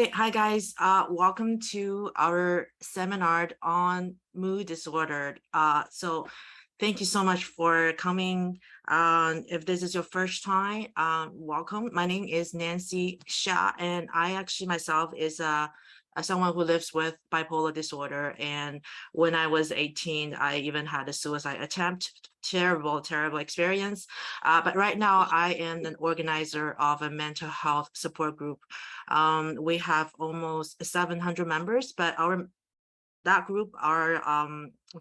Hi guys, welcome to our seminar on mood disorder. So thank you so much for coming. If this is your first time, welcome. My name is Nancy Xia, and I actually myself is someone who lives with bipolar disorder. And when I was 18, I even had a suicide attempt. Terrible experience. But right now I am an organizer of a mental health support group. We have almost 700 members, but that group are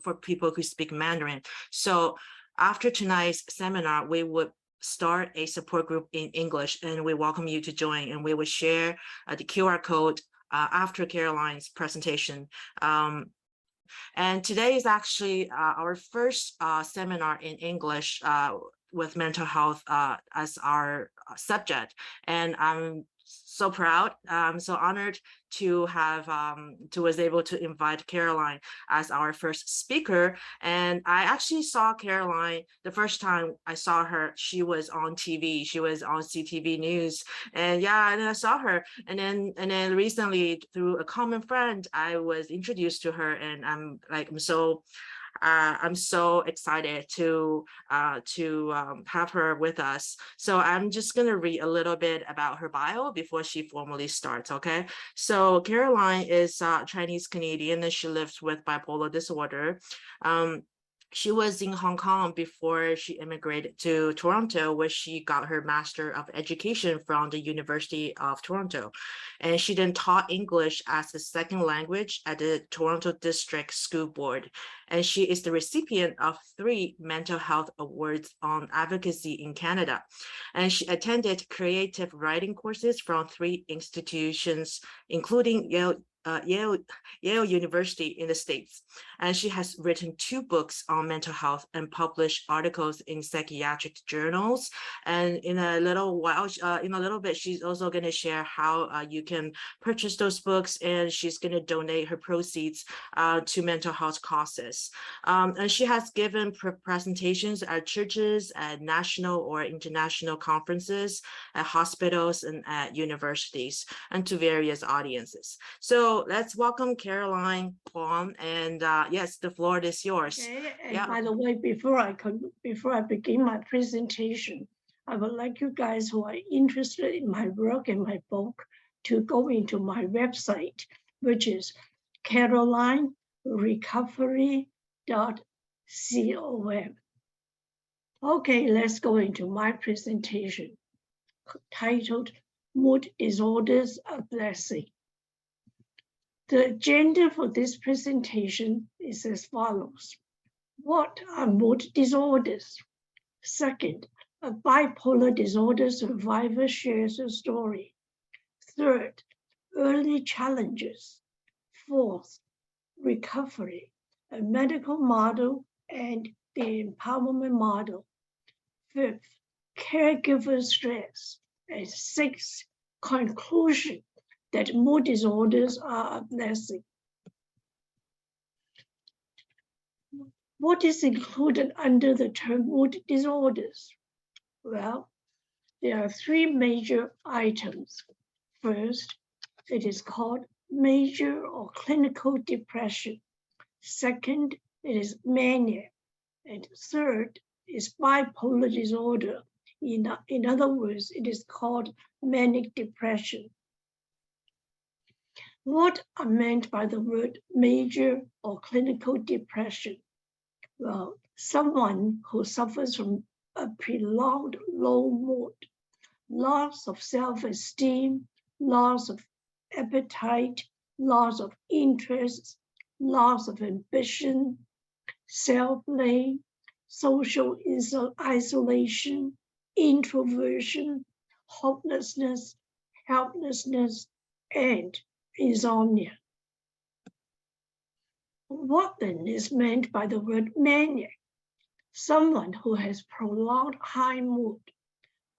for people who speak Mandarin. So after tonight's seminar, we would start a support group in English, and we welcome you to join, and we will share the QR code after Caroline's presentation. And today is actually our first seminar in English with mental health as our subject. And I'm so proud, I'm so honored to have was able to invite Caroline as our first speaker. And I actually saw Caroline the first time I saw her. She was on TV, she was on CTV News, and yeah, and I saw her. And then recently through a common friend, I was introduced to her, and I'm so excited to have her with us. So I'm just going to read a little bit about her bio before she formally starts, okay? So Caroline is Chinese Canadian, and she lives with bipolar disorder. She was in Hong Kong before she immigrated to Toronto, where she got her Master of Education from the University of Toronto. And she then taught English as a second language at the Toronto District School Board. And she is the recipient of 3 mental health awards on advocacy in Canada. And she attended creative writing courses from 3 institutions, including Yale University in the States. And she has written 2 books on mental health and published articles in psychiatric journals. And in a little while, in a little bit, she's also going to share how you can purchase those books, and she's going to donate her proceeds to mental health causes. And she has given presentations at churches, at national or international conferences, at hospitals, and at universities, and to various audiences. So let's welcome Caroline Kwok, and yes, the floor is yours. Okay, and by the way, before I begin my presentation, I would like you guys who are interested in my work and my book to go into my website, which is carolinerecovery.com. Okay, let's go into my presentation titled Mood Disorders: A Blessing. The agenda for this presentation is as follows. What are mood disorders? Second, a bipolar disorder survivor shares a story. Third, early challenges. Fourth, recovery, a medical model and the empowerment model. Fifth, caregiver stress. And sixth, conclusion that mood disorders are a blessing. What is included under the term mood disorders? Well, there are 3 major items. First, it is called major or clinical depression. Second, it is mania. And third is bipolar disorder. In other words, it is called manic depression. What are meant by the word major or clinical depression? Well, someone who suffers from a prolonged low mood, loss of self-esteem, loss of appetite, loss of interest, loss of ambition, self-blame, social isolation, introversion, hopelessness, helplessness, and insomnia. What then is meant by the word mania? Someone who has prolonged high mood,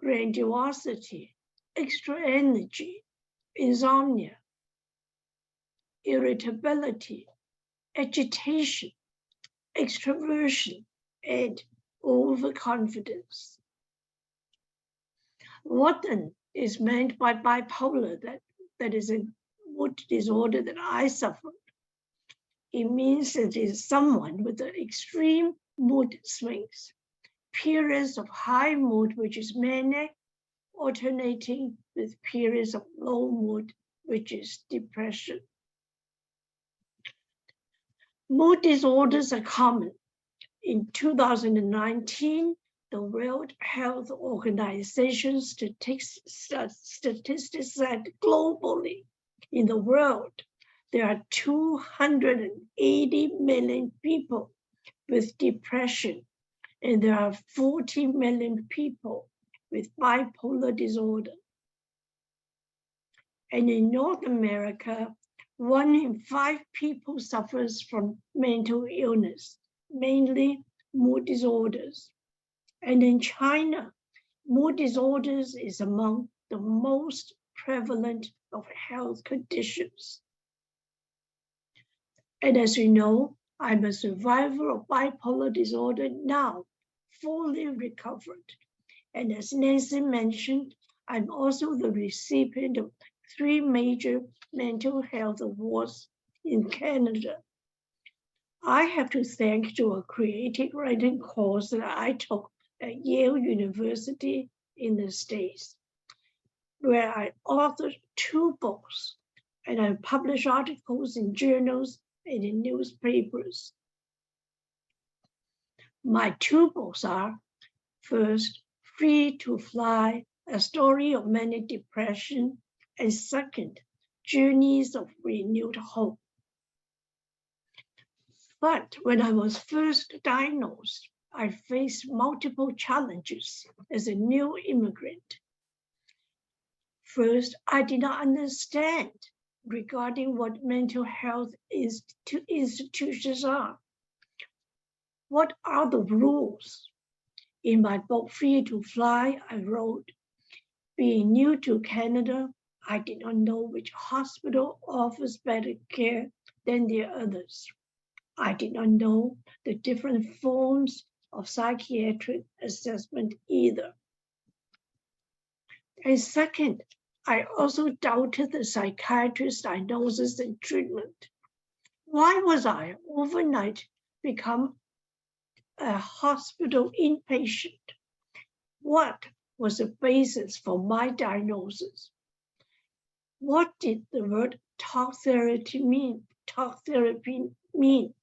grandiosity, extra energy, insomnia, irritability, agitation, extroversion, and overconfidence. What then is meant by bipolar? That is mood disorder that I suffered. It means that it is someone with the extreme mood swings, periods of high mood, which is manic, alternating with periods of low mood, which is depression. Mood disorders are common. In 2019, the World Health Organization statistics said globally in the world, there are 280 million people with depression, and there are 40 million people with bipolar disorder. And in North America, 1 in 5 people suffers from mental illness, mainly mood disorders. And in China, mood disorders is among the most prevalent of health conditions. And as you know, I'm a survivor of bipolar disorder now, fully recovered. And as Nancy mentioned, I'm also the recipient of 3 major mental health awards in Canada. I have to thank to a creative writing course that I took at Yale University in the States, where I authored 2 books and I published articles in journals and in newspapers. My 2 books are, first, Free to Fly, a story of manic depression, and second, Journeys of Renewed Hope. But when I was first diagnosed, I faced multiple challenges as a new immigrant. First, I did not understand regarding what mental health institutions are. What are the rules? In my book, Free to Fly, I wrote, being new to Canada, I did not know which hospital offers better care than the others. I did not know the different forms of psychiatric assessment either. And second, I also doubted the psychiatrist's diagnosis and treatment. Why was I overnight become a hospital inpatient? What was the basis for my diagnosis? What did the word talk therapy mean?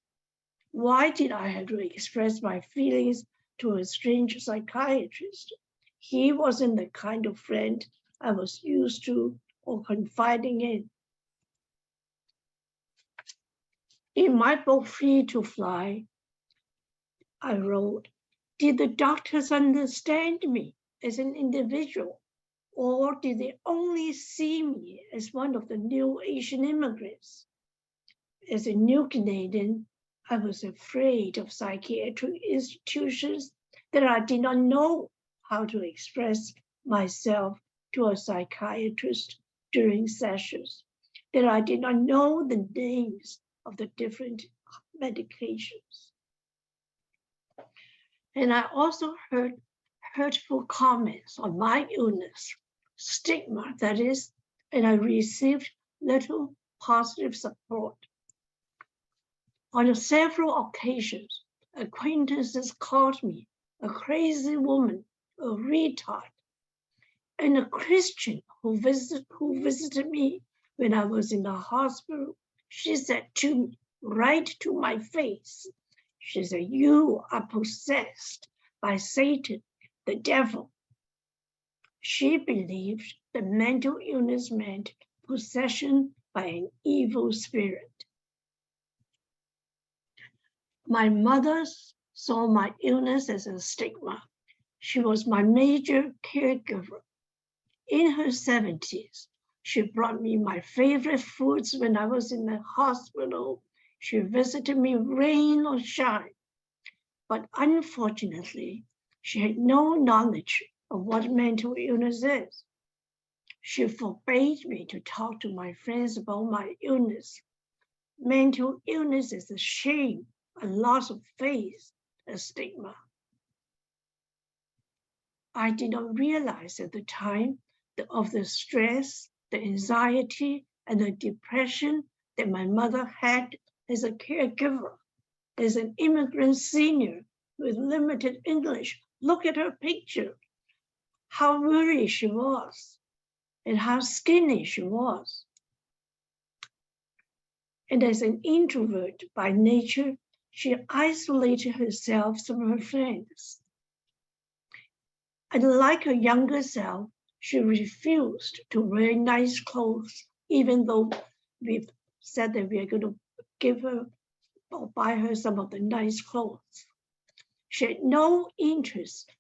Why did I have to express my feelings to a strange psychiatrist? He wasn't the kind of friend I was used to or confiding in. In my book, Free to Fly, I wrote, did the doctors understand me as an individual, or did they only see me as one of the new Asian immigrants? As a new Canadian, I was afraid of psychiatric institutions that I did not know how to express myself to a psychiatrist during sessions, that I did not know the names of the different medications. And I also heard hurtful comments on my illness, stigma that is, and I received little positive support. On several occasions, acquaintances called me a crazy woman, a retard, and a Christian who visited me when I was in the hospital. She said to me, right to my face, she said, you are possessed by Satan, the devil. She believed that mental illness meant possession by an evil spirit. My mother saw my illness as a stigma. She was my major caregiver. In her 70s, she brought me my favorite foods when I was in the hospital. She visited me rain or shine. But unfortunately, she had no knowledge of what mental illness is. She forbade me to talk to my friends about my illness. Mental illness is a shame, a loss of faith, a stigma. I did not realize at the time of the stress, the anxiety, and the depression that my mother had as a caregiver, as an immigrant senior with limited English. Look at her picture, how weary she was, and how skinny she was. And as an introvert by nature, she isolated herself from her friends. And like her younger self, she refused to wear nice clothes, even though we've said that we are going to give her or buy her some of the nice clothes. She had no interest,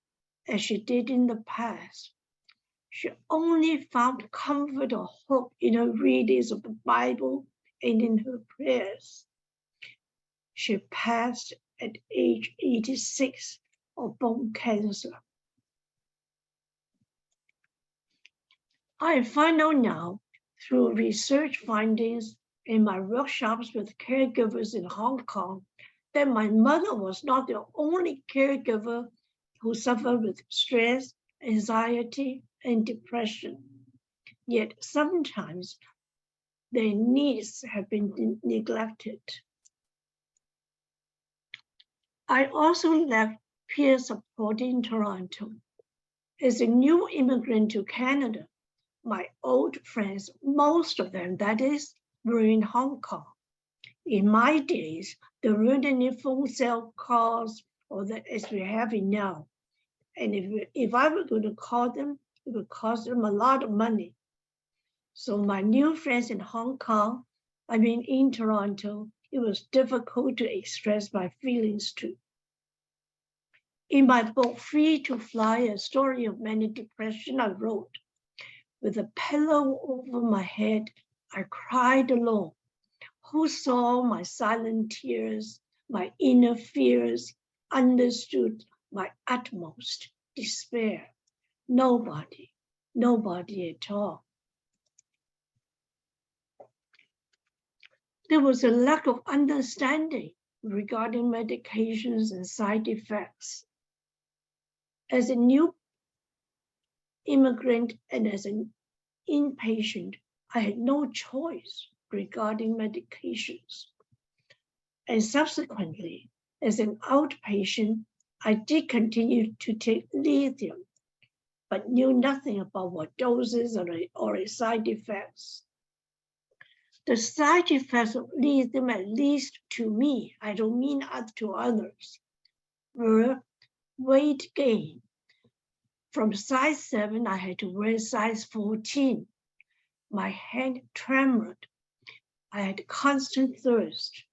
as she did in the past. She only found comfort or hope in her readings of the Bible and in her prayers. She passed at age 86 of bone cancer. I find out now through research findings in my workshops with caregivers in Hong Kong that my mother was not the only caregiver who suffered with stress, anxiety, and depression. Yet sometimes their needs have been neglected. I also left peer support in Toronto. As a new immigrant to Canada, my old friends, most of them, that is, were in Hong Kong. In my days, there weren't any phone cell calls or that as we have it now. And if I were going to call them, it would cost them a lot of money. So my new friends in Hong Kong, in Toronto, it was difficult to express my feelings to. In my book, Free to Fly, A Story of Manic Depression, I wrote, with a pillow over my head, I cried alone. Who saw my silent tears, my inner fears, understood my utmost despair? Nobody, nobody at all. There was a lack of understanding regarding medications and side effects. As a new immigrant and as an inpatient, I had no choice regarding medications. And subsequently, as an outpatient, I did continue to take lithium, but knew nothing about what doses or side effects. The side effects of lithium, at least to me, I don't mean up to others, were weight gain. From size 7, I had to wear size 14. My hand trembled. I had constant thirst,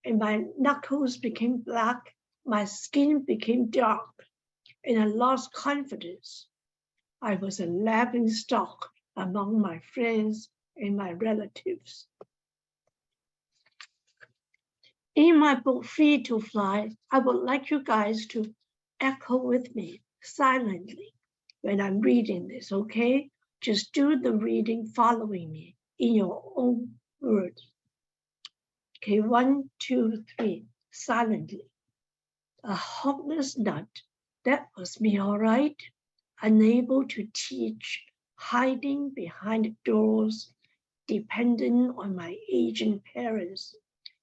and my knuckles became black, my skin became dark, and I lost confidence. I was a laughing stock among my friends and my relatives. In my book, Free to Fly, I would like you guys to echo with me silently when I'm reading this, okay? Just do the reading following me in your own words. Okay, 1, 2, 3, silently. A hopeless nut, that was me, all right. Unable to teach, hiding behind doors, dependent on my aging parents,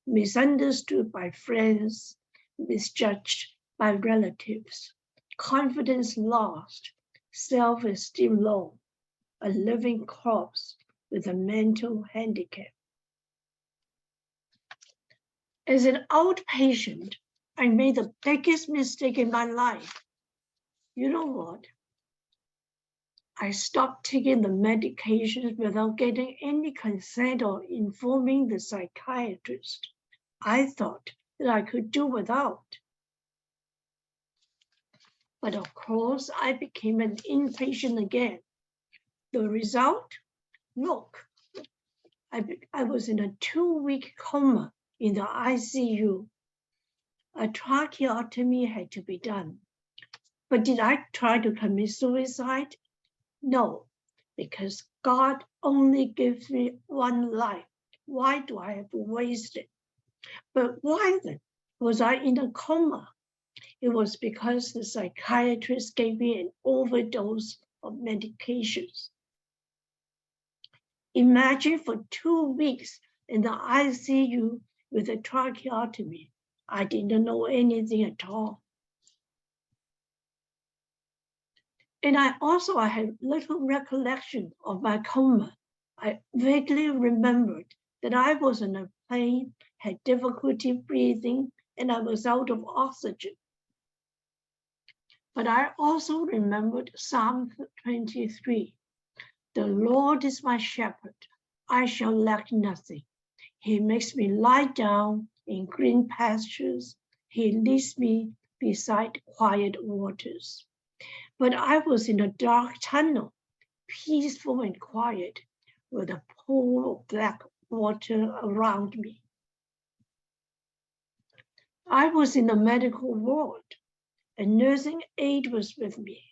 misunderstood by friends, misjudged by relatives, confidence lost, self-esteem low, a living corpse with a mental handicap. As an outpatient, I made the biggest mistake in my life. You know what? I stopped taking the medications without getting any consent or informing the psychiatrist. I thought that I could do without. But of course, I became an inpatient again. The result? Look, I was in a 2-week coma in the ICU. A tracheotomy had to be done. But did I try to commit suicide? No, because God only gives me one life. Why do I have to waste it? But why then was I in a coma? It was because the psychiatrist gave me an overdose of medications. Imagine for 2 weeks in the ICU with a tracheotomy. I didn't know anything at all. And I had little recollection of my coma. I vaguely remembered that I was on a plane, had difficulty breathing, and I was out of oxygen. But I also remembered Psalm 23. The Lord is my shepherd. I shall lack nothing. He makes me lie down in green pastures. He leads me beside quiet waters. But I was in a dark tunnel, peaceful and quiet, with a pool of black water around me. I was in a medical ward. A nursing aide was with me.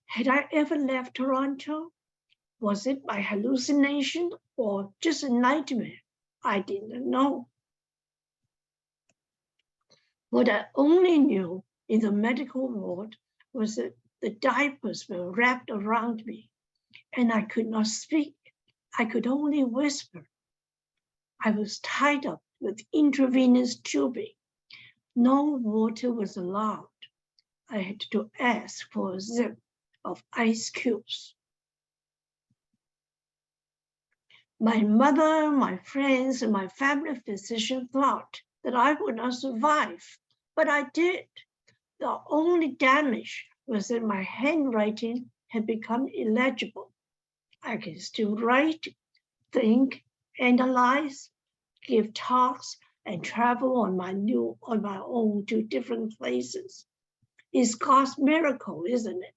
Had I ever left Toronto? Was it my hallucination or just a nightmare? I didn't know. What I only knew in the medical ward was that the diapers were wrapped around me, and I could not speak. I could only whisper. I was tied up with intravenous tubing. No water was allowed. I had to ask for a zip of ice cubes. My mother, my friends, and my family physician thought that I would not survive, but I did. The only damage was that my handwriting had become illegible. I can still write, think, analyze, give talks, and travel on my own to different places. It's God's miracle, isn't it?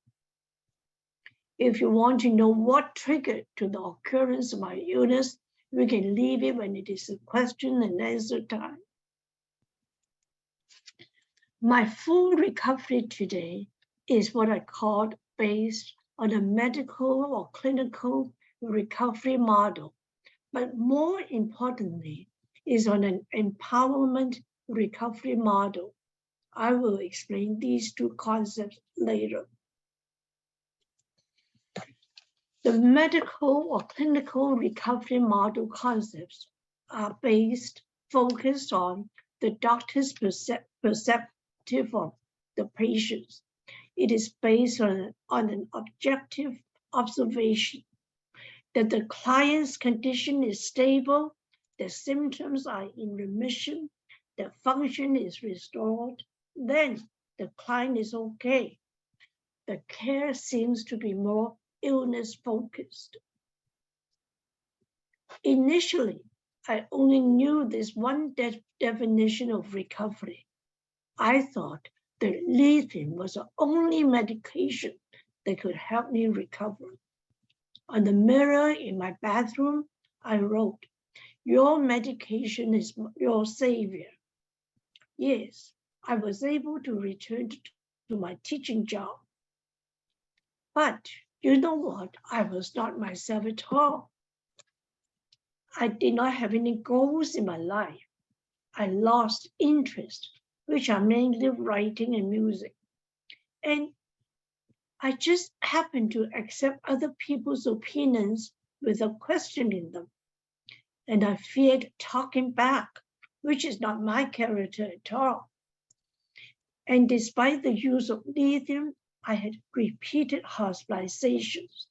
If you want to know what triggered to the occurrence of my illness, we can leave it when it is a question and answer time. My full recovery today is what I call based on a medical or clinical recovery model, but more importantly, is on an empowerment recovery model. I will explain these two concepts later. The medical or clinical recovery model concepts are focused on the doctor's perspective of the patients. It is based on an objective observation that the client's condition is stable, the symptoms are in remission, the function is restored, then the client is okay. The care seems to be more illness-focused. Initially, I only knew this one definition of recovery. I thought that lithium was the only medication that could help me recover. On the mirror in my bathroom, I wrote, "Your medication is your savior." Yes, I was able to return to my teaching job. But you know what? I was not myself at all. I did not have any goals in my life. I lost interest, which are mainly writing and music. And I just happened to accept other people's opinions without questioning them. And I feared talking back, which is not my character at all. And despite the use of lithium, I had repeated hospitalizations.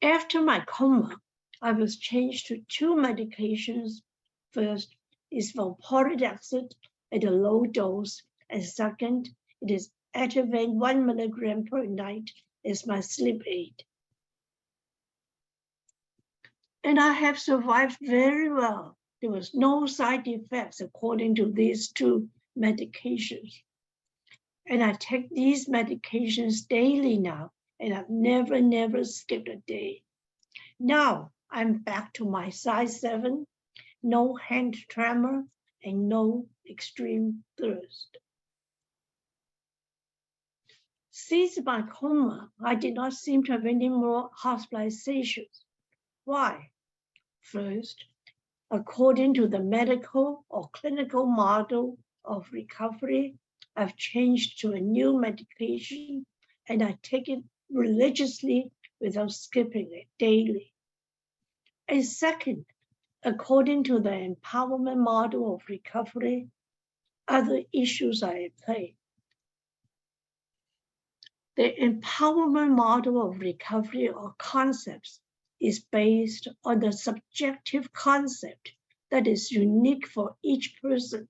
After my coma, I was changed to 2 medications. First is valproic acid at a low dose, and second, it is Ativan 1 milligram per night as my sleep aid. And I have survived very well. There was no side effects according to these 2 medications. And I take these medications daily now, and I've never skipped a day. Now I'm back to my size 7, no hand tremor, and no extreme thirst. Since my coma, I did not seem to have any more hospitalizations. Why? First, according to the medical or clinical model of recovery, I've changed to a new medication and I take it religiously without skipping it daily. And second, according to the empowerment model of recovery, other issues are at play. The empowerment model of recovery or concepts is based on the subjective concept that is unique for each person.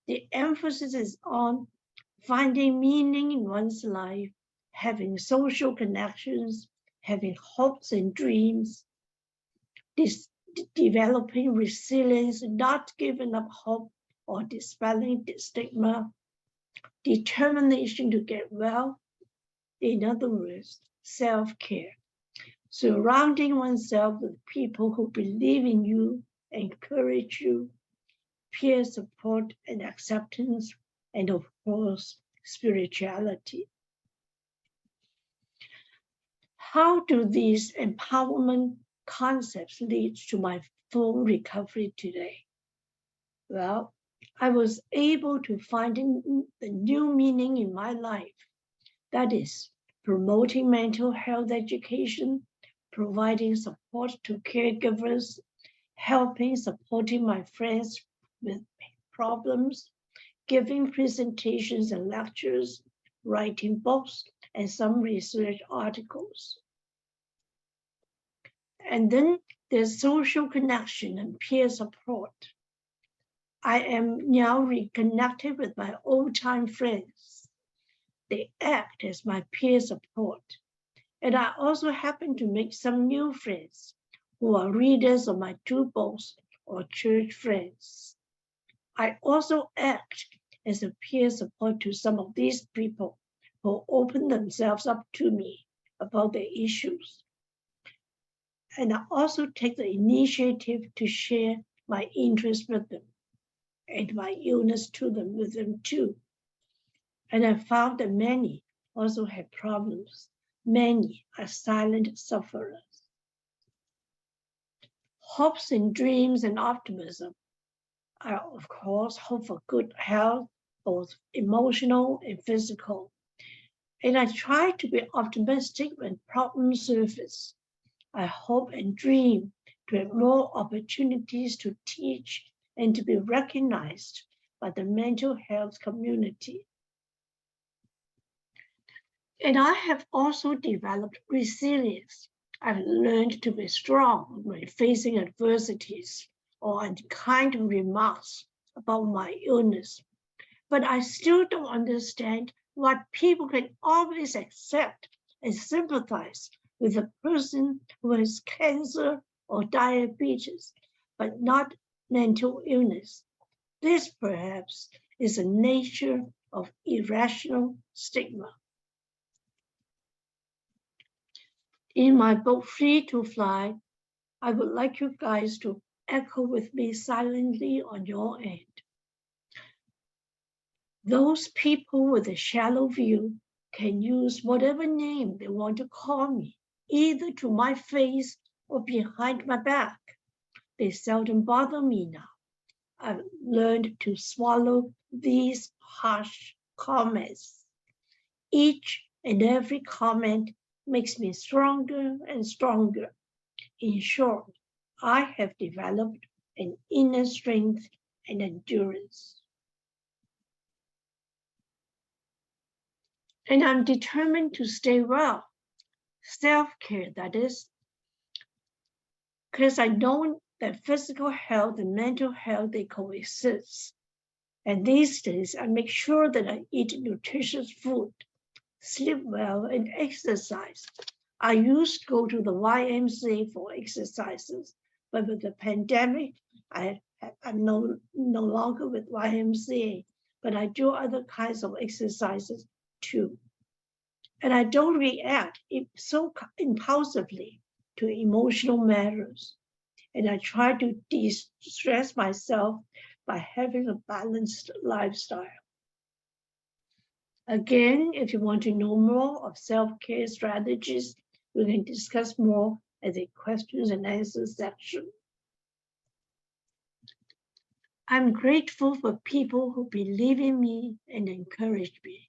The emphasis is on finding meaning in one's life, having social connections, having hopes and dreams, developing resilience, not giving up hope or dispelling the stigma, determination to get well. In other words, self-care. Surrounding oneself with people who believe in you, encourage you, peer support and acceptance, and of course, spirituality. How do these empowerment concepts lead to my full recovery today? Well, I was able to find the new meaning in my life. That is, promoting mental health education, providing support to caregivers, supporting my friends with problems, giving presentations and lectures, writing books, and some research articles. And then there's social connection and peer support. I am now reconnected with my old-time friends. They act as my peer support. And I also happen to make some new friends who are readers of my two books or church friends. I also act as a peer support to some of these people who open themselves up to me about their issues. And I also take the initiative to share my interest with them and my illness to them with them too. And I found that many also have problems. Many are silent sufferers. Hopes and dreams and optimism are, of course, hope for good health, both emotional and physical. And I try to be optimistic when problems surface. I hope and dream to have more opportunities to teach and to be recognized by the mental health community. And I have also developed resilience. I've learned to be strong when facing adversities or unkind remarks about my illness. But I still don't understand why people can always accept and sympathize with a person who has cancer or diabetes, but not mental illness. This perhaps is the nature of irrational stigma. In my book, Free to Fly, I would like you guys to echo with me silently on your end. Those people with a shallow view can use whatever name they want to call me, either to my face or behind my back. They seldom bother me now. I've learned to swallow these harsh comments. Each and every comment makes me stronger and stronger. In short, I have developed an inner strength and endurance. And I'm determined to stay well. Self-care, that is, because I know that physical health and mental health, they coexist. And these days, I make sure that I eat nutritious food, sleep well, and exercise. I used to go to the YMCA for exercises, but with the pandemic, I'm no longer with YMCA, but I do other kinds of exercises too. And I don't react so impulsively to emotional matters. And I try to de-stress myself by having a balanced lifestyle. Again, if you want to know more of self-care strategies, we can discuss more at the questions and answers section. I'm grateful for people who believe in me and encourage me.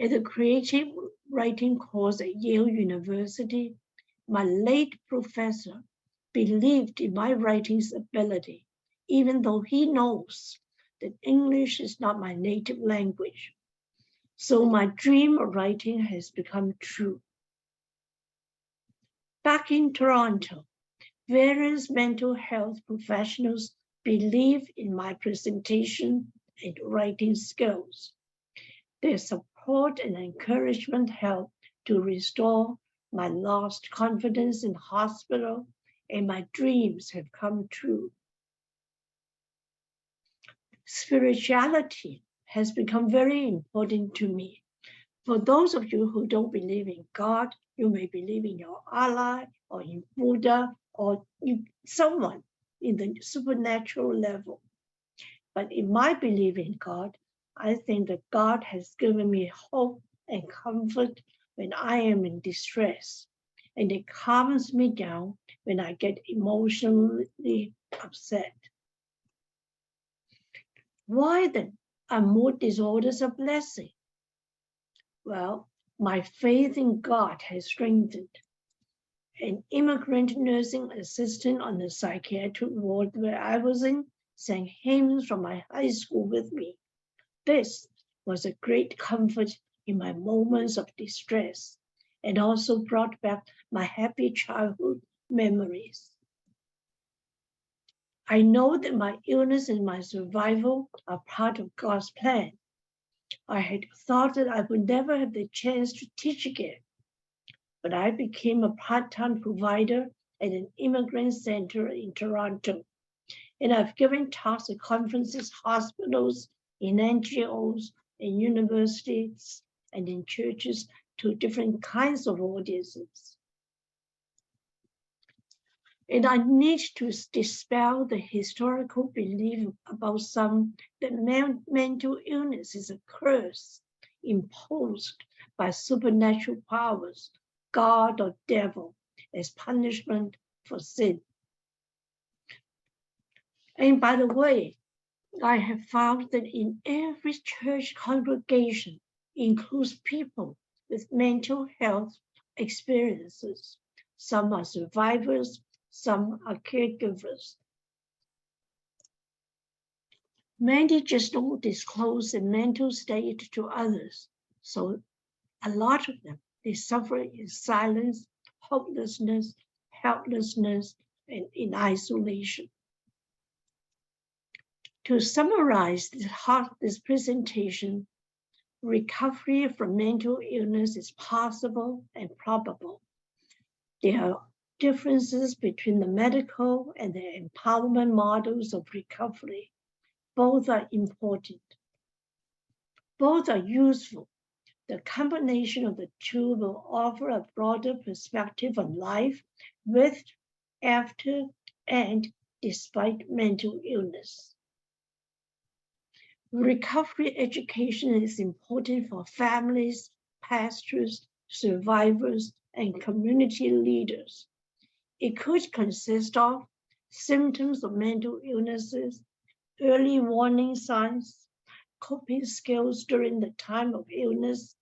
At the creative writing course at Yale University, my late professor believed in my writing's ability, even though he knows that English is not my native language. So my dream of writing has become true. Back in Toronto, various mental health professionals believe in my presentation and writing skills. Their support and encouragement help to restore my lost confidence in hospital, and my dreams have come true. Spirituality has become very important to me. For those of you who don't believe in God, you may believe in your Allah or in Buddha or in someone in the supernatural level. But in my belief in God, I think that God has given me hope and comfort when I am in distress, and it calms me down when I get emotionally upset. Why then are mood disorders a blessing? Well, my faith in God has strengthened. An immigrant nursing assistant on the psychiatric ward where I was in sang hymns from my high school with me. This was a great comfort in my moments of distress and also brought back my happy childhood memories. I know that my illness and my survival are part of God's plan. I had thought that I would never have the chance to teach again, but I became a part-time provider at an immigrant center in Toronto, and I've given talks at conferences, hospitals, in NGOs, in universities, and in churches to different kinds of audiences. And I need to dispel the historical belief about some that mental illness is a curse imposed by supernatural powers, God or devil, as punishment for sin. And by the way, I have found that in every church congregation includes people with mental health experiences. Some are survivors, some are caregivers. Many just don't disclose their mental state to others. So a lot of them, they suffer in silence, hopelessness, helplessness, and in isolation. To summarize this presentation, recovery from mental illness is possible and probable. There are differences between the medical and the empowerment models of recovery. Both are important. Both are useful. The combination of the two will offer a broader perspective on life with, after, and despite mental illness. Recovery education is important for families, pastors, survivors, and community leaders. It could consist of symptoms of mental illnesses, early warning signs, coping skills during the time of illness,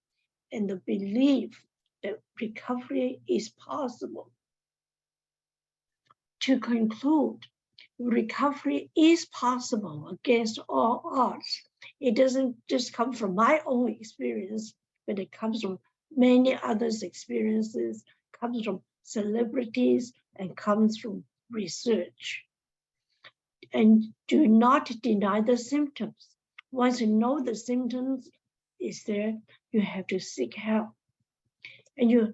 and the belief that recovery is possible. To conclude, recovery is possible against all odds. It doesn't just come from my own experience, but it comes from many others' experiences, comes from celebrities, and comes from research. And do not deny the symptoms. Once you know the symptoms is there, you have to seek help. And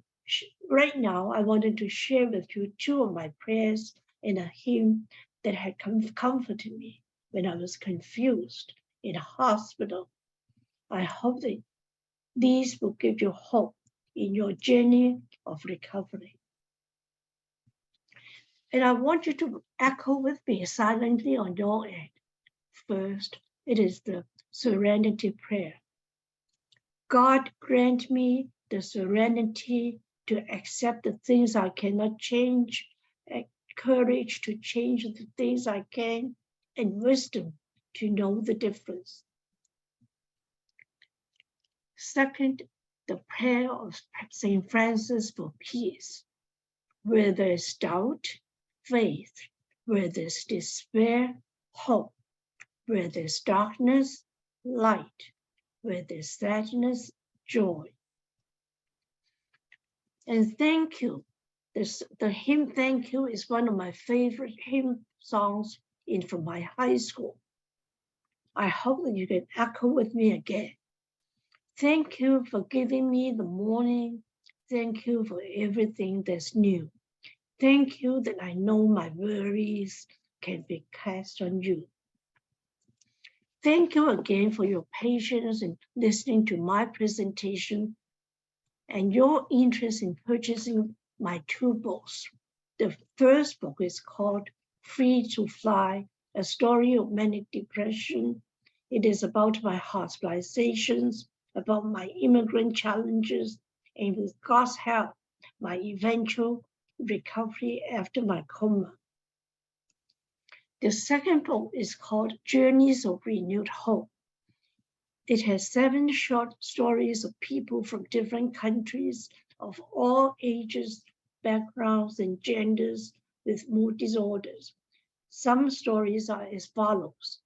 right now, I wanted to share with you two of my prayers and a hymn that had comforted me when I was confused in a hospital. I hope that these will give you hope in your journey of recovery. And I want you to echo with me silently on your end. First, it is the serenity prayer. God grant me the serenity to accept the things I cannot change, courage to change the things I can, and wisdom to know the difference. Second, the prayer of St. Francis for peace. Where there is doubt, faith. Where there is despair, hope. Where there is darkness, light. Where there is sadness, joy. And thank you. The hymn Thank You is one of my favorite hymn songs from my high school. I hope that you can echo with me again. Thank you for giving me the morning. Thank you for everything that's new. Thank you that I know my worries can be cast on you. Thank you again for your patience in listening to my presentation and your interest in purchasing my 2 books. The first book is called Free to Fly, A Story of Manic Depression. It is about my hospitalizations, about my immigrant challenges, and with God's help, my eventual recovery after my coma. The second book is called Journeys of Renewed Hope. It has 7 short stories of people from different countries of all ages, backgrounds, and genders with mood disorders. Some stories are as follows.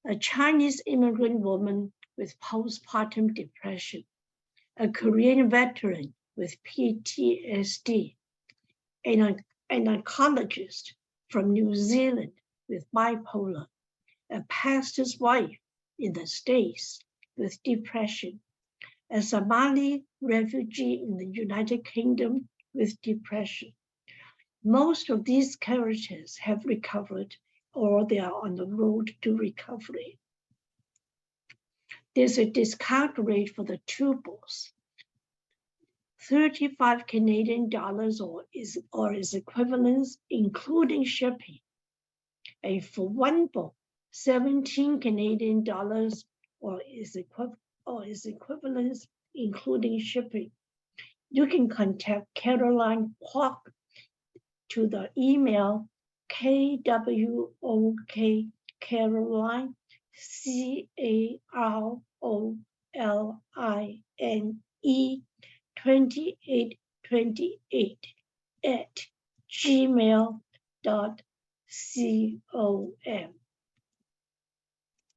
A Chinese immigrant woman with postpartum depression, a Korean veteran with PTSD, an oncologist from New Zealand with bipolar, a pastor's wife in the States with depression, a Somali refugee in the United Kingdom with depression. Most of these characters have recovered or they are on the road to recovery. There's a discount rate for the 2 books, 35 Canadian dollars or its equivalent, including shipping. And for 1 book, 17 Canadian dollars or its equivalent, including shipping. You can contact Caroline Kwok to the email KWOK Caroline CAROLINE 2828 at gmail.com.